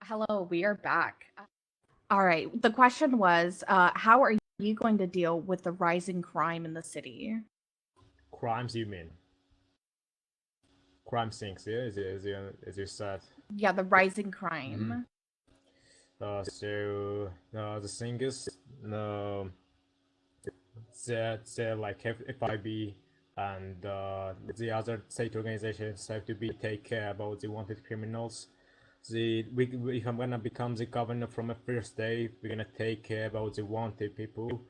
Hello, we are back. All right. The question was, how are you going to deal with the rising crime in the city? Crimes, you mean? Crime things, yeah, as you said. Yeah, the rising Mm-hmm. crime. The thing is, uh, the like FIB and the other state organizations have to be take care about the wanted criminals. If I'm gonna become the governor from a first day, we're gonna take care about the wanted people,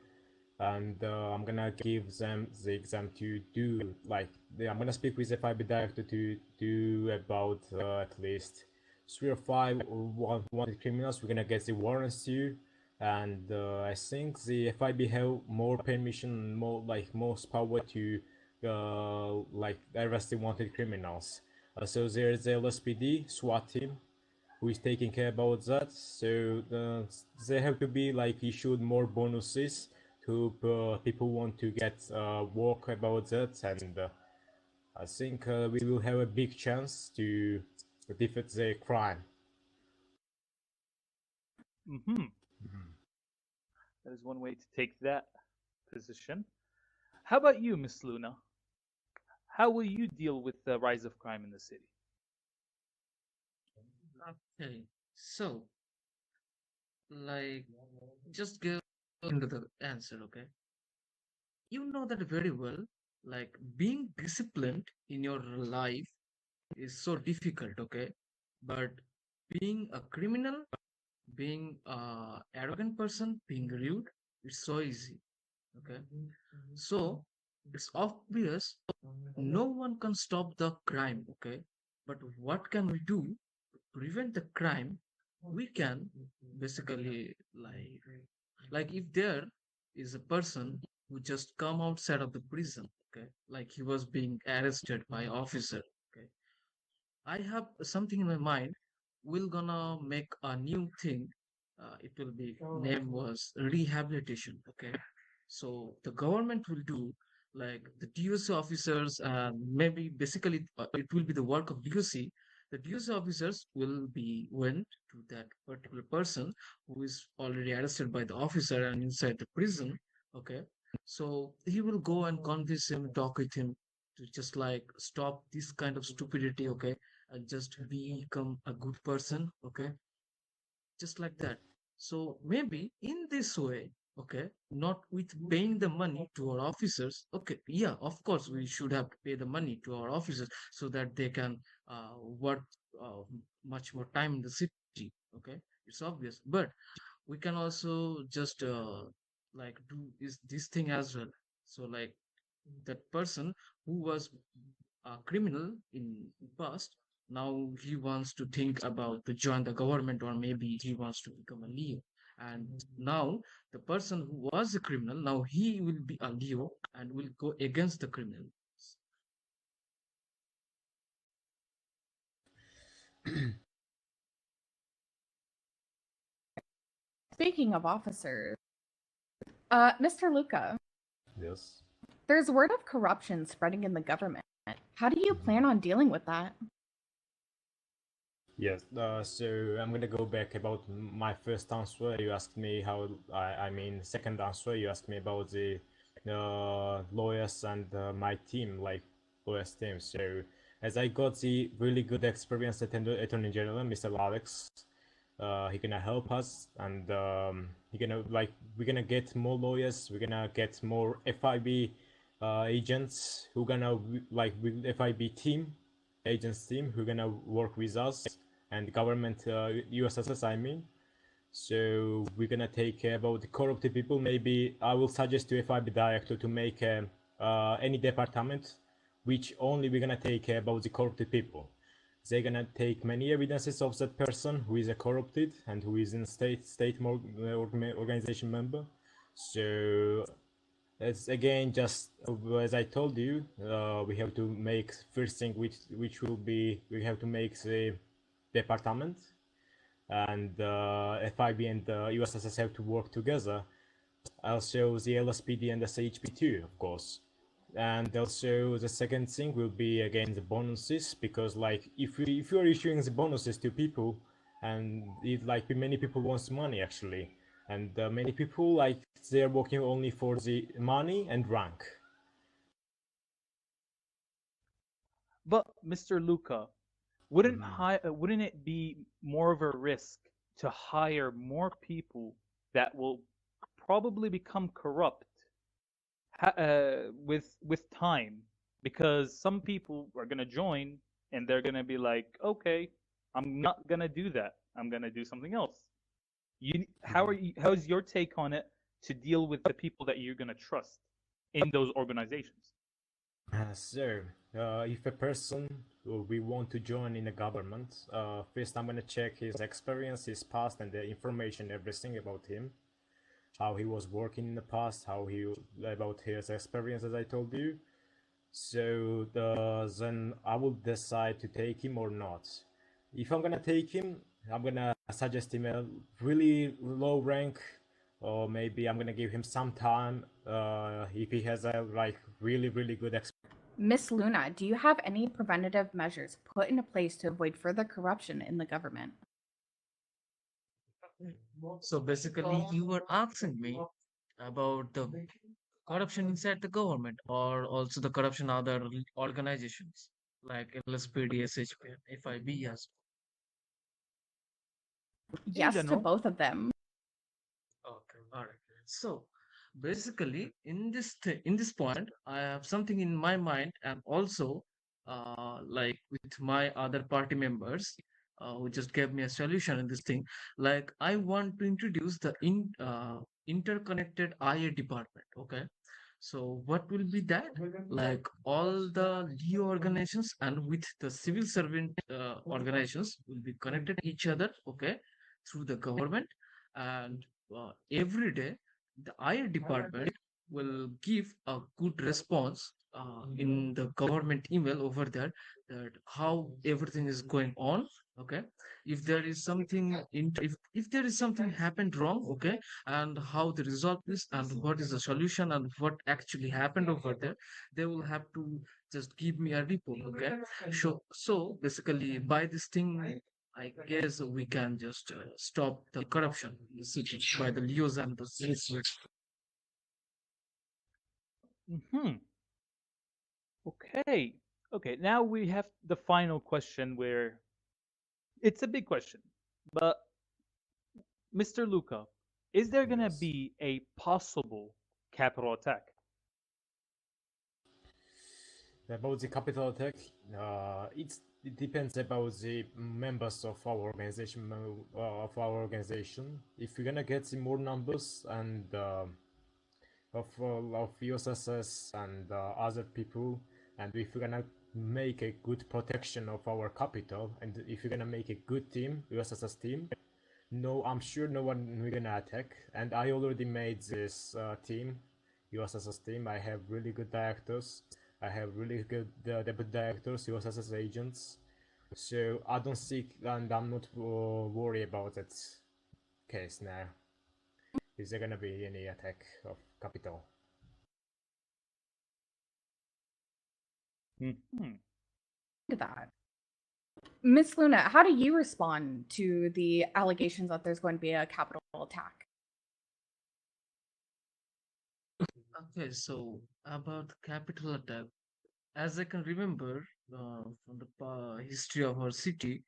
and I'm gonna give them the exam to do I'm gonna speak with the FIB director to do about at least 3 or 5 wanted criminals. We're gonna get the warrants to, and I think the FIB have more permission, most power to arrest the wanted criminals. So there's the LSPD SWAT team who is taking care about that. So they have to be like issued more bonuses to people who want to get work about that, and I think we will have a big chance to defeat the crime. Hmm. That is one way to take that position. How about you, Miss Luna? How will you deal with the rise of crime in the city? Okay, so like just go into the answer, okay? You know that very well. Like being disciplined in your life is so difficult, okay? But being a criminal, being a arrogant person, being rude, it's so easy, okay? So it's obvious no one can stop the crime, okay? But what can we do to prevent the crime? We can basically like if there is a person who just come outside of the prison, okay, like he was being arrested by officer, okay, I have something in my mind. We're gonna make a new thing. It will be name was rehabilitation. Okay, so the government will do like the DOC officers, and maybe basically it will be the work of DOC. The DOC officers will be went to that particular person who is already arrested by the officer and inside the prison. Okay, so he will go and convince him, talk with him to just like stop this kind of stupidity. Okay, and just become a good person, okay, just like that. So maybe in this way, okay, not with paying the money to our officers, okay, yeah, of course we should have to pay the money to our officers so that they can work uh, much more time in the city, okay, it's obvious, but we can also just like do is this thing as well. So like that person who was a criminal in past, now he wants to think about to join the government, or maybe he wants to become a Leo. And now the person who was a criminal, now he will be a Leo and will go against the criminal. Speaking of officers, Mr. Luca, Yes. there's word of corruption spreading in the government. How do you Mhm. plan on dealing with that? Yes. So I'm gonna go back about my first answer. You asked me how. I mean, second answer. You asked me about the lawyers and my team, like lawyers team. So as I got the really good experience at Attorney General, Mr. Alex, he gonna help us, and he gonna we're gonna get more lawyers. We're gonna get more FIB agents who gonna with FIB team agents team who gonna work with us and government USSS, I mean. So we're gonna take care about the corrupted people. Maybe I will suggest to FIB director to make any department which only we're gonna take care about the corrupted people. They're gonna take many evidences of that person who is a corrupted and who is in state organization member. So it's again just as I told you, we have to make first thing which will be we have to make the department, and FIB and USSS have to work together. Also the LSPD and the SHP2, of course. And also the second thing will be again the bonuses, because like if you are issuing the bonuses to people and it like many people wants money actually, and many people like they're working only for the money and rank. But Mr. Luka, Mhm. wouldn't it be more of a risk to hire more people that will probably become corrupt with time? Because some people are gonna join and they're gonna be like, okay, I'm not gonna do that. I'm gonna do something else. How is your take on it to deal with the people that you're gonna trust in those organizations? So, if a person we want to join in the government, first I'm gonna check his experience, his past, and the information, everything about him, how he was working in the past, how he about his experience, as I told you. So then I will decide to take him or not. If I'm gonna take him, I'm gonna suggest him a really low rank, or maybe I'm gonna give him some time if he has a like really good experience. Miss Luna, do you have any preventative measures put into place to avoid further corruption in the government? So basically, you were asking me about the corruption inside the government or also the corruption other organizations like LSPD, SHP, FIB as In Yes to general. both of them. well. Okay, all right. So basically, in this point, I have something in my mind, and also like with my other party members who just gave me a solution in this thing. Like I want to introduce the interconnected IA department. Okay, so what will be that? Like all the Leo organizations and with the civil servant organizations will be connected each other, okay, through the government. And every day, the IA department will give a good response in the government email over there that how everything is going on. Okay, if there is something if there is something happened wrong, okay, and how the result is and what is the solution and what actually happened over there, they will have to just give me a report, okay. So basically by this thing I guess we can just stop the corruption in the city by the leos and the citizens. Hmm. Okay. Okay. Now we have the final question where it's a big question, but Mr. Luca, is there gonna Yes. be a possible capital attack? About the capital attack, it depends about the members of our organization. If we're gonna get some more numbers and of USSS and other people, and if we're gonna make a good protection of our capital, and if we're gonna make a good team, USSS team, no, I'm sure no one we're gonna attack. And I already made this team, USSS team. I have really good directors. I have really good deputy directors, USSS agents. So I don't see, and I'm not worried about that case now. Is there gonna be any attack of capital? Hmm. That. Miss Luna, how do you respond to the allegations that there's going to be a capital attack? Okay, so about the capital attack, as I can remember from the history of our city,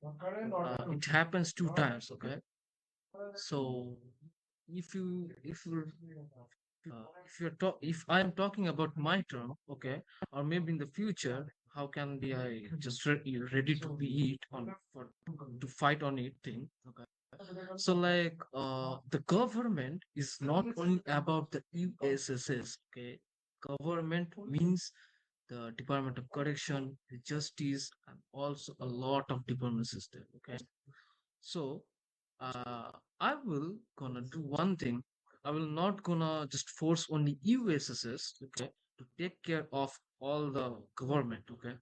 it happens two times, okay. So if I am talking about my term, okay, or maybe in the future, how can be I just ready to be it on for to fight on it thing, okay. So like the government is not only about the USSS, okay. Government means the Department of Correction, the Justice, and also a lot of department system, okay. So uh, I will gonna do one thing. I will not gonna just force only USSS, okay, to take care of all the government, okay.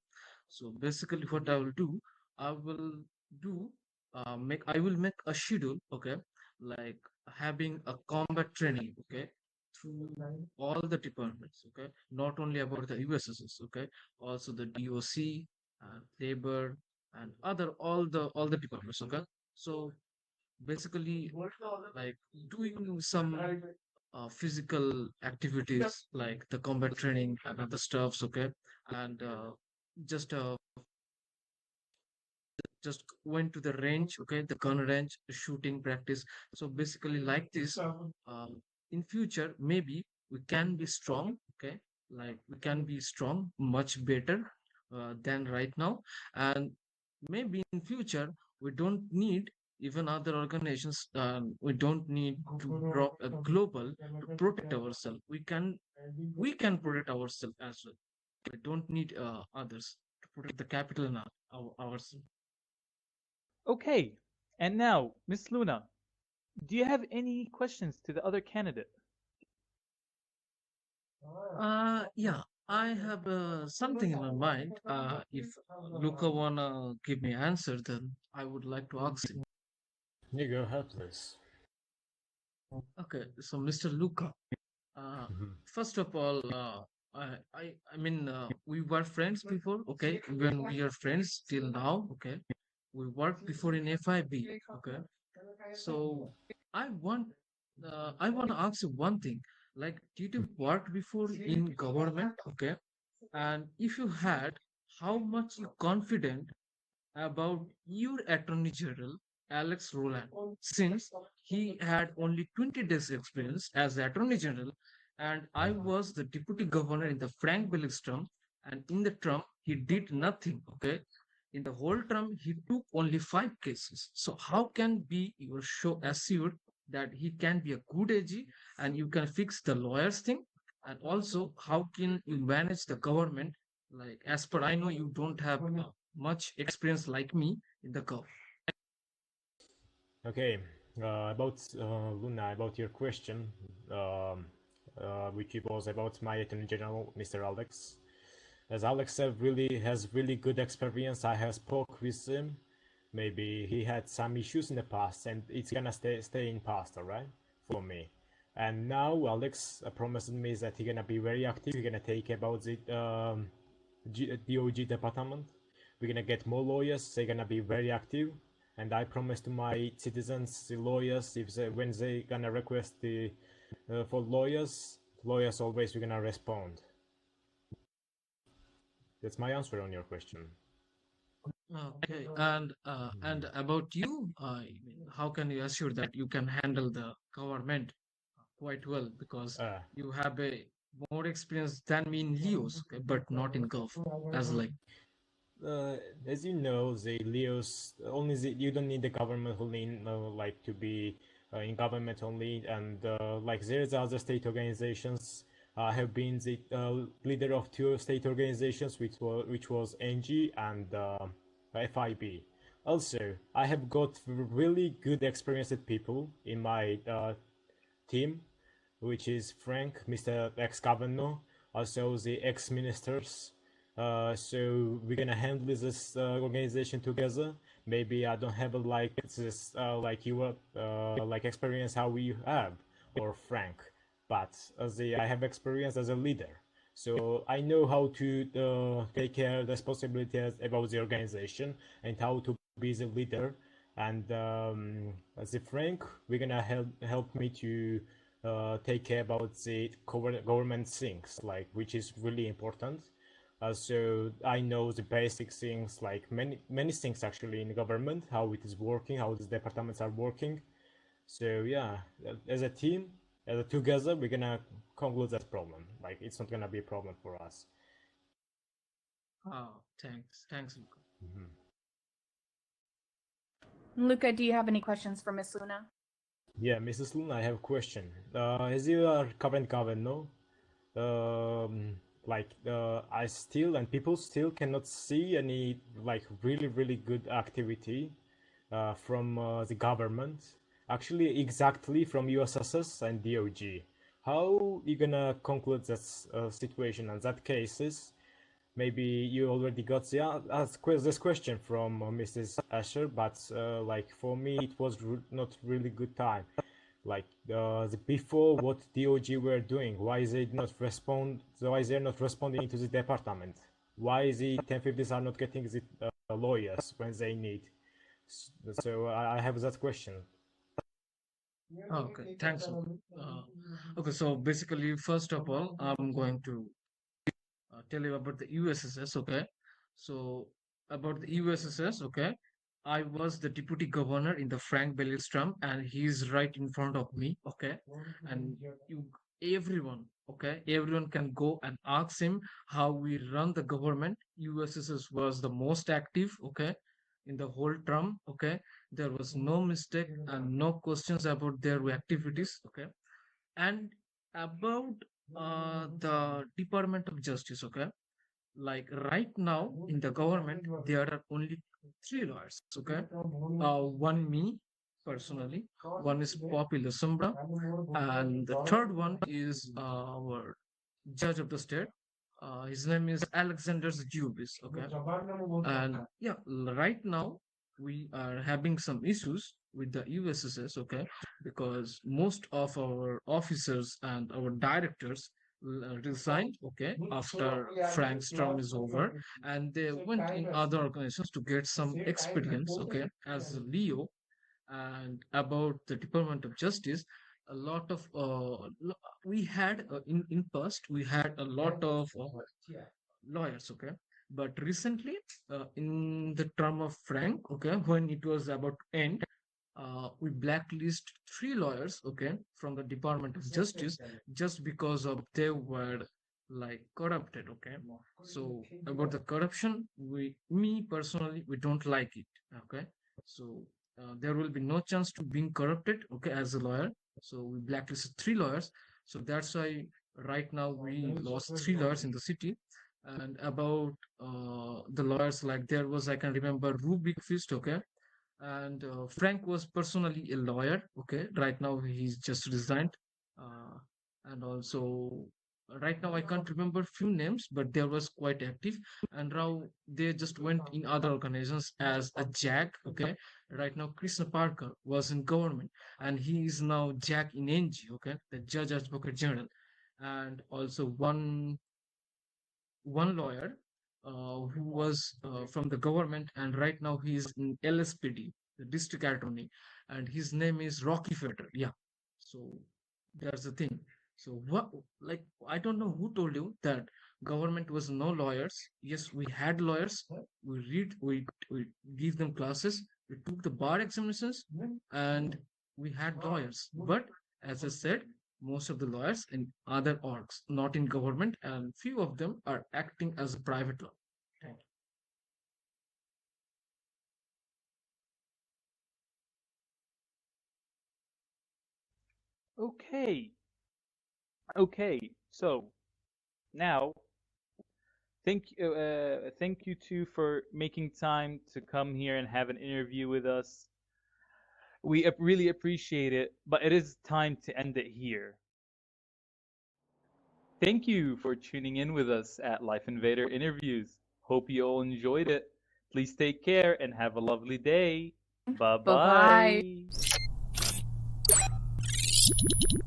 So basically, what I will do, I will do I will make a schedule, okay, like having a combat training, okay, through all the departments, okay, not only about the USSS, okay, also the DOC, labor, and other all the departments, okay. So basically like doing some physical activities like the combat training and other stuffs, okay, and just just went to the range, okay, the gun range, shooting practice. So basically, like this, in future, maybe we can be strong, okay, like we can be strong, much better than right now, and maybe in future we don't need even other organizations. We don't need to drop a global to protect ourselves. We can protect ourselves as well. We don't need others to protect the capital and ourselves. Okay. And now, Miss Luna, do you have any questions to the other candidate? Yeah, I have something in my mind. If Luca wanna give me answer, then I would like to ask him. You go ahead, please. Okay, so Mr. Luca, uh, Mhm. first of all, I mean, we were friends before, okay? When we are friends till now, okay? We worked before in FIB, okay? So I want, I want to ask you one thing. Like, did you work before in government, okay? And if you had, how much you confident about your Attorney General, Alex Rowland, since he had only 20 days experience as Attorney General, and I was the Deputy Governor in the Frank Billig's term, and in the term he did nothing. Okay, in the whole term he took only 5 cases. So how can be you show assured that he can be a good AG and you can fix the lawyers thing, and also how can you manage the government? Like as per I know, you don't have much experience like me in the curve. Okay, about Luna, about your question, which was about my Attorney General, Mr. Alex. As Alex have really has really good experience, I have spoke with him. Maybe he had some issues in the past, and it's gonna stay in past, alright, for me. And now Alex promised me that he's gonna be very active. He's gonna take about the DOG department. We're gonna get more lawyers. They're gonna be very active, and I promise to my citizens, the lawyers, if they, when they gonna request the for lawyers always we're gonna respond. That's my answer on your question. Okay, and about you, I mean, how can you assure that you can handle the government quite well because Uh, you have a more experience than me in Leos, okay, but not in Gulf, as like. uh, as you know, the Leos only you don't need the government only like to be in government only, and like there's other state organizations. I have been the leader of two state organizations, which was NG and FIB. Also, I have got really good experienced people in my team, which is Frank, Mr. Ex-Governor, also the ex-ministers. So we're gonna handle this organization together. Maybe I don't have a, like this like you like experience how we have or Frank, but I have experience as a leader. So I know how to take care of the responsibilities about the organization and how to be the leader. And as a Frank, we're gonna help me to take care about the government things, like which is really important. So I know the basic things, like many things actually in government, how it is working, how the departments are working. So yeah, as a team, together, we're gonna conclude that problem. Like it's not gonna be a problem for us. Oh, thanks, Luca. Mhm. Luca, do you have any questions for Miss Luna? Yeah, Mrs. Luna, I have a question. As you are current governor, like I still and people still cannot see any like really good activity from the government. Actually, exactly from USSS and DOG. How you gonna conclude that situation and that cases? Maybe you already got the this question from Mrs. Asher, but like for me, it was not really good time. Like before, what DOG were doing? Why they not respond? Why they're not responding to the department? Why the 1050s are not getting the lawyers when they need? So I have that question. Okay, thanks. Okay, so basically, first of all, I'm going to tell you about the USSS. Okay, so about the USSS. Okay, I was the deputy governor in the Frank Bellis term, and he's right in front of me. Okay, and you, everyone. Okay, everyone can go and ask him how we run the government. USSS was the most active. Okay, in the whole term. Okay, there was no mistake and no questions about their activities. Okay, and about the Department of Justice. Okay, like right now in the government there are only three lawyers. Okay, one me personally, one is Popular Sombra, and the third one is our judge of the state. His name is Alexander Jubis. Okay, and yeah, right now we are having some issues with the USSS. Okay, because most of our officers and our directors resigned. Okay, after Frank's term is over, and they went in other organizations to get some experience. Okay, as Leo. And about the Department of Justice, a lot of we had in past we had a lot of lawyers. Okay, but recently in the term of Frank, okay, when it was about to end, we blacklist three lawyers, okay, from the Department of Justice just because of they were like corrupted. Okay, so about the corruption, me personally, we don't like it. Okay, so there will be no chance to being corrupted. Okay, as a lawyer, so we blacklisted three lawyers. So that's why right now we lost three lawyers in the city. And about the lawyers, like there was, I can remember Rubik Fist. Okay, and Frank was personally a lawyer. Okay, right now he's just resigned. uh, and also right now I can't remember few names, but there was quite active. And now they just went in other organizations as a jack. Okay, right now Krishna Parker was in government, and he is now jack in NG. Okay, the judge advocate general. And also one lawyer who was from the government, and right now he is in LSPD, the district attorney, and his name is Rocky Fetter. Yeah. So that's the thing. So what, like, I don't know who told you that government was no lawyers. Yes, we had lawyers. We give them classes. We took the bar examinations, and we had lawyers. But as I said, most of the lawyers in other orgs, not in government, and few of them are acting as a private law. Thank Okay. Okay. So now, thank you two for making time to come here and have an interview with us. We really appreciate it, but it is time to end it here. Thank you for tuning in with us at Life Invader Interviews. Hope you all enjoyed it. Please take care and have a lovely day. Bye Bye bye. bye.